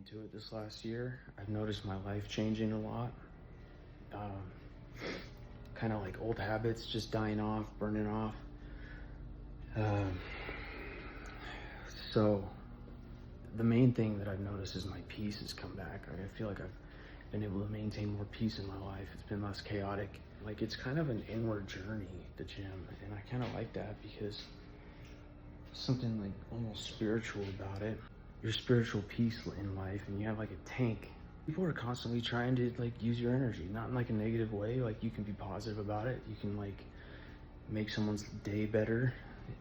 into it this last year. I've noticed my life changing a lot. Kind of like old habits just dying off, burning off. Um, so the main thing that I've noticed is my peace has come back. Like, I feel like I've been able to maintain more peace in my life. It's been less chaotic. Like, it's kind of an inward journey, the gym, and I kind of like that because something like almost spiritual about it. Your spiritual peace in life, and you have like a tank. People are constantly trying to like use your energy, not in like a negative way. Like, you can be positive about it. You can like make someone's day better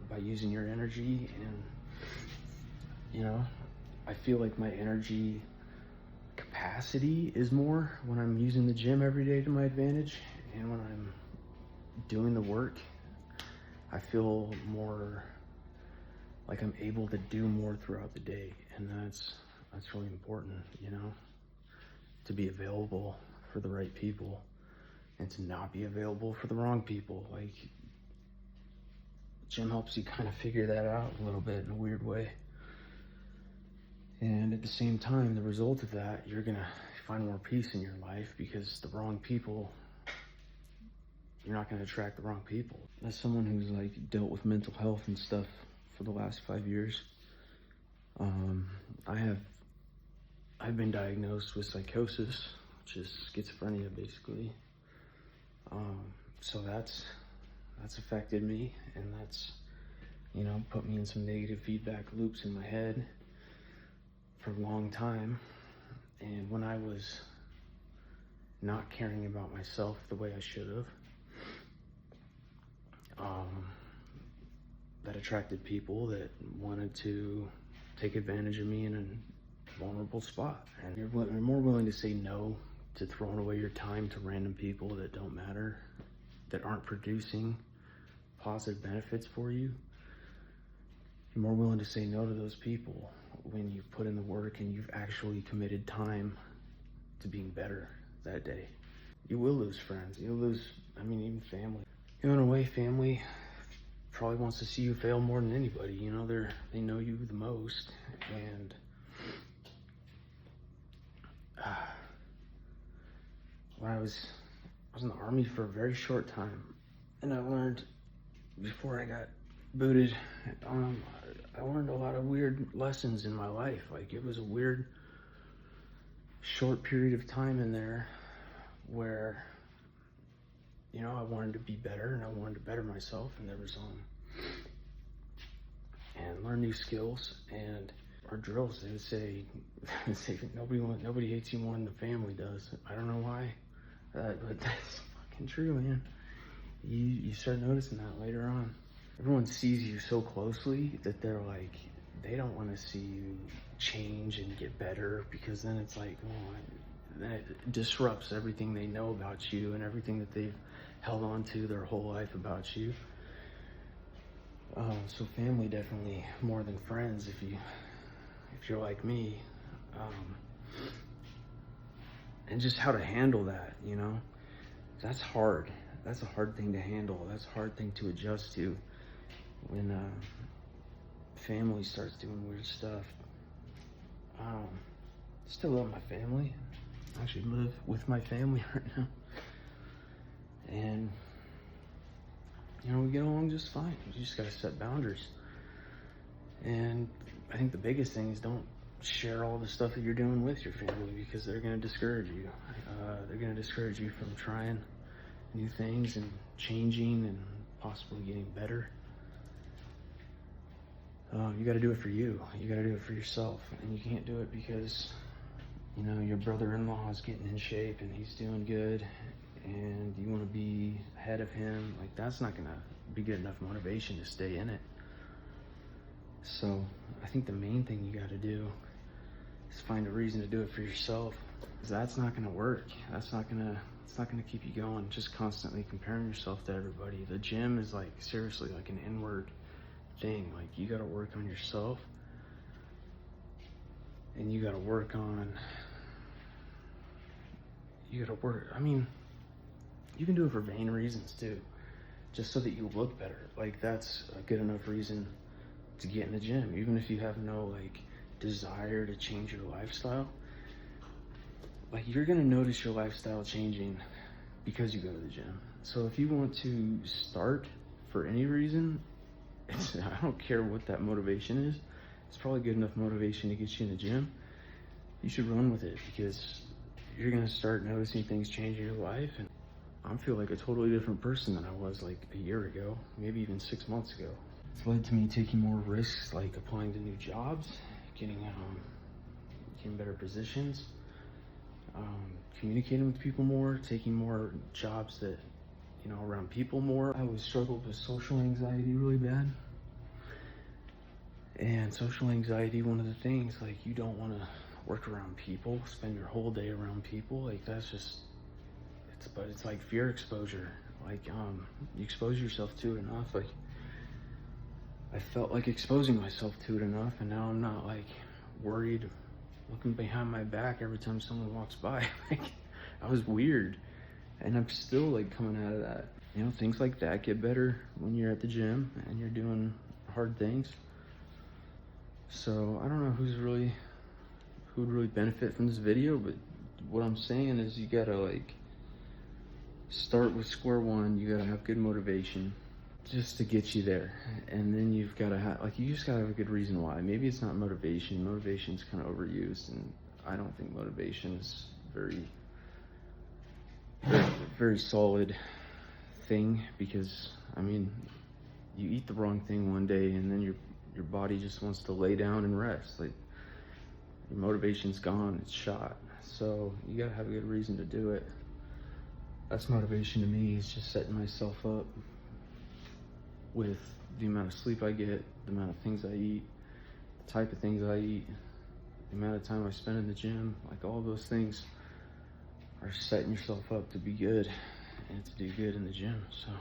by using your energy. And you know, I feel like my energy capacity is more when I'm using the gym every day to my advantage, and when I'm doing the work, I feel more like I'm able to do more throughout the day. And that's really important, you know, to be available for the right people and to not be available for the wrong people. Like, gym helps you kind of figure that out a little bit in a weird way. And at the same time, the result of that, you're gonna find more peace in your life, because the wrong people, you're not gonna attract the wrong people. As someone who's like dealt with mental health and stuff for the last 5 years, I've been diagnosed with psychosis, which is schizophrenia basically. So that's affected me, and that's, you know, put me in some negative feedback loops in my head for a long time. And when I was not caring about myself the way I should have, that attracted people that wanted to take advantage of me in a vulnerable spot. And you're more willing to say no to throwing away your time to random people that don't matter, that aren't producing positive benefits for you. You're more willing to say no to those people when you put in the work and you've actually committed time to being better that day. You will lose friends. You'll lose, even family. You know, in a way, family probably wants to see you fail more than anybody. You know, they know you the most. And when I was in the Army for a very short time, and I learned, before I got booted, I learned a lot of weird lessons in my life. Like, it was a weird short period of time in there where, you know, I wanted to be better and I wanted to better myself, and there was and learn new skills. And our drills, they would say nobody hates you more than the family does. I don't know why, but that's fucking true, man. You start noticing that later on. Everyone sees you so closely that they're like, they don't want to see you change and get better, because then it's like, that disrupts everything they know about you and everything that they've held on to their whole life about you. So family definitely more than friends, if you're like me. And just how to handle that, you know, that's hard. That's a hard thing to handle. That's a hard thing to adjust to when family starts doing weird stuff. Still love my family. I actually live with my family right now. And, you know, we get along just fine. You just gotta set boundaries. And I think the biggest thing is, don't share all the stuff that you're doing with your family, because they're gonna discourage you. They're gonna discourage you from trying new things and changing and possibly getting better. You got to do it for you. You got to do it for yourself. And you can't do it because, you know, your brother-in-law is getting in shape and he's doing good, and you want to be ahead of him. Like, that's not going to be good enough motivation to stay in it. So I think the main thing you got to do is find a reason to do it for yourself. 'Cause that's not going to work. It's not going to keep you going, just constantly comparing yourself to everybody. The gym is like, seriously, like an inward thing. Like, you got to work on yourself, and you got to work on, you can do it for vain reasons too, just so that you look better. Like, that's a good enough reason to get in the gym, even if you have no like desire to change your lifestyle, like you're gonna notice your lifestyle changing because you go to the gym. So if you want to start for any reason, I don't care what that motivation is. It's probably good enough motivation to get you in the gym. You should run with it because you're gonna start noticing things change in your life. And I feel like a totally different person than I was like a year ago, maybe even 6 months ago. It's led to me taking more risks, like applying to new jobs, getting better positions, communicating with people more, taking more jobs that, around people more. I always struggled with social anxiety really bad. And social anxiety, one of the things, like you don't want to work around people, spend your whole day around people. Like that's just, it's like fear exposure. Like you expose yourself to it enough. Like I felt like exposing myself to it enough, and now I'm not like worried looking behind my back every time someone walks by. Like I was weird, and I'm still like coming out of that. Things like that get better when you're at the gym and you're doing hard things. So I don't know who would really benefit from this video, but what I'm saying is you gotta like start with square one. You gotta have good motivation just to get you there, and then you've gotta have you just gotta have a good reason why. Maybe it's not motivation. Motivation's kind of overused, and I don't think motivation is very very solid thing, because you eat the wrong thing one day and then your body just wants to lay down and rest. Like your motivation's gone, it's shot. So you gotta have a good reason to do it. That's motivation to me, is just setting myself up with the amount of sleep I get, the amount of things I eat, the type of things I eat, the amount of time I spend in the gym. Like all those things are setting yourself up to be good and to do good in the gym. So